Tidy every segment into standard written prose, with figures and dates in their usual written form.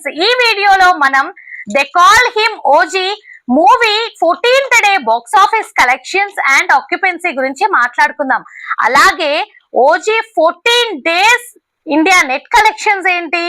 Friends, ఈ వీడియోలో మనం they call him OG movie 14th day box office collections and occupancy గురించి మాట్లాడుకుందాం. అలాగే OG 14 days India net collections ఏంటి,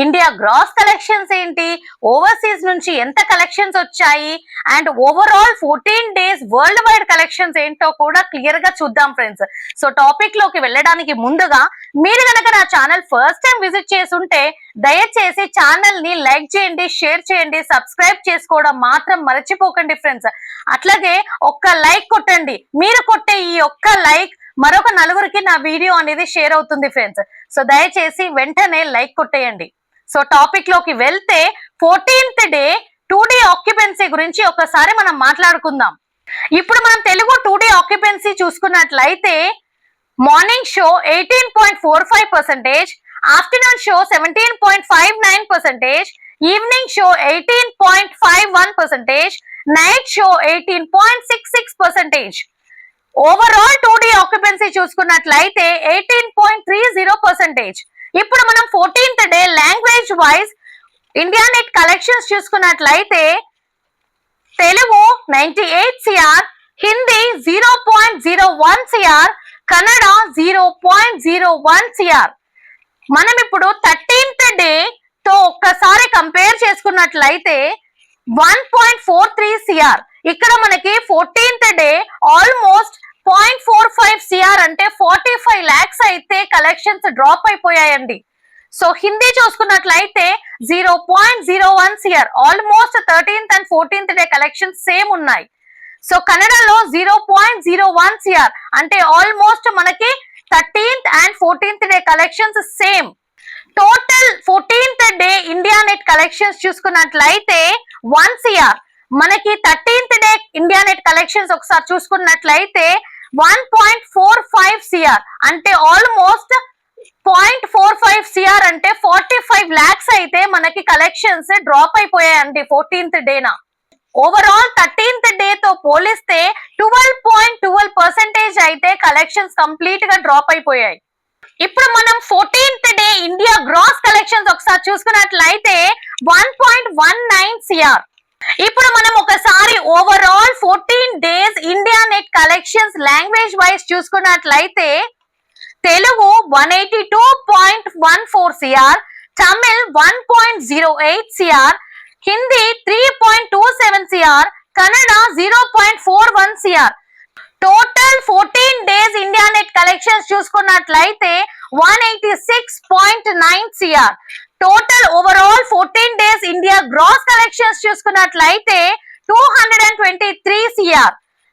ఇండియా గ్రాస్ కలెక్షన్స్ ఏంటి, ఓవర్సీస్ నుంచి ఎంత కలెక్షన్స్ వచ్చాయి and overall 14 days world wide collections ఏంటో కూడా క్లియర్ గా చూద్దాం ఫ్రెండ్స్. సో టాపిక్ లోకి వెళ్ళడానికి ముందుగా మీరు కనుక నా ఛానల్ ఫస్ట్ టైం విజిట్ చేసుంటే దయచేసి ఛానల్ ని లైక్ చేయండి, షేర్ చేయండి, సబ్స్క్రైబ్ చేసుకోవడం మాత్రం మర్చిపోకండి ఫ్రెండ్స్. అట్లాగే ఒక్క లైక్ కొట్టండి. మీరు కొట్టే ఈ ఒక్క లైక్ మరొక నలుగురికి నా వీడియో అనేది షేర్ అవుతుంది ఫ్రెండ్స్. సో దయచేసి వెంటనే లైక్ కొట్టేయండి. సో టాపిక్ లోకి వెళ్తే 14th డే 2D ఆక్యుపెన్సీ గురించి ఒకసారి మనం మాట్లాడుకుందాం. ఇప్పుడు మనం తెలుగు 2D ఆక్యుపెన్సీ చూసుకున్నట్లయితే morning show 18.45%, afternoon show 17.59%, evening show 18.51%, night show 18.66%. Overall 2D occupancy చూసుకున్నట్లయితే 18.30%. ఇప్పుడు మనం 14th day language wise India net collections చూసుకున్నట్లయితే Telugu 98 CR, Hindi 0.01 CR, Kannada 0.01 CR. మనం ఇప్పుడు 13th డే తో ఒక్కసారి కంపేర్ చేసుకున్నట్లయితే 1.43 CR. ఇక్కడ మనకి 14th డే ఆల్మోస్ట్ 0.45 CR అంటే 45 lakhs అయితే కలెక్షన్స్ డ్రాప్ అయిపోయాయండి. సో హిందీ చూసుకున్నట్లయితే 0.01 CR, almost 13th and 14th day collections same ఉన్నాయి. సో కన్నడలో 0.01 CR అంటే ఆల్మోస్ట్ మనకి 13th and 14th day collections same. Total 14th day India net collections చూసుకున్నట్లయితే 1 CR. మనకి 13th day India net collections ఒకసారి చూసుకున్నట్లయితే 1.45 CR అంటే ఆల్మోస్ట్ 0.45 CR అంటే 45 lakhs అయితే మనకి కలెక్షన్స్ డ్రాప్ అయిపోయాయండి 14th డేనా. ఓవరాల్ 13th డే తో పోలిస్తే 12.12% అయితే కలెక్షన్స్ కంప్లీట్ గా డ్రాప్ అయిపోయాయి. ఇప్పుడు మనం 14th day India gross collections ఒకసారి చూసుకున్నట్లయితే 1.19 CR. ఇప్పుడు మనం ఒకసారి overall 14 days India net collections language wise చూసుకున్నట్లయితే Telugu 182.14 CR, Tamil 1.08 CR, Hindi 3.27 CR, Kannada 0.41 CR. Total 14 days India net collections చూసుకున్నట్లయితే 186.9 CR. Total overall 14 days India gross collections చూసుకున్నట్లయితే 223 CR.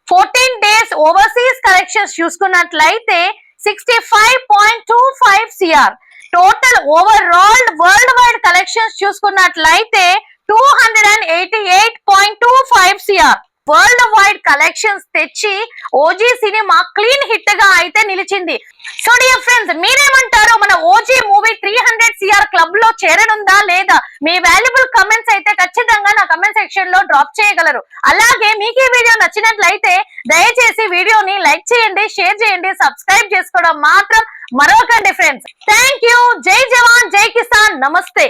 14 డేస్ ఓవర్సీస్ కలెక్షన్స్ చూసుకున్నట్లయితే 65.25 CR. Total overall world wide collections చూసుకున్నట్లయితే 288.25 CR. World wide collections తెచ్చి OG cinema clean hit గా అయితే నిలిచింది. So dear friends, మీరేమంటారు? మన ఓజీ మూవీ 300 CR క్లబ్ లో చేరనుందా లేదా? మీ వాల్యుబుల్ కమెంట్స్ అయితే ఖచ్చితంగా నా కమెంట్ సెక్షన్ లో డ్రాప్ చేయగలరు. అలాగే మీకు ఈ వీడియో నచ్చినట్లయితే దయచేసి వీడియోని లైక్ చేయండి, షేర్ చేయండి, సబ్స్క్రైబ్ చేసుకోవడం మాత్రం మరొకండి ఫ్రెండ్స్. Thank you. జై జవాన్, జై కిసాన్, నమస్తే.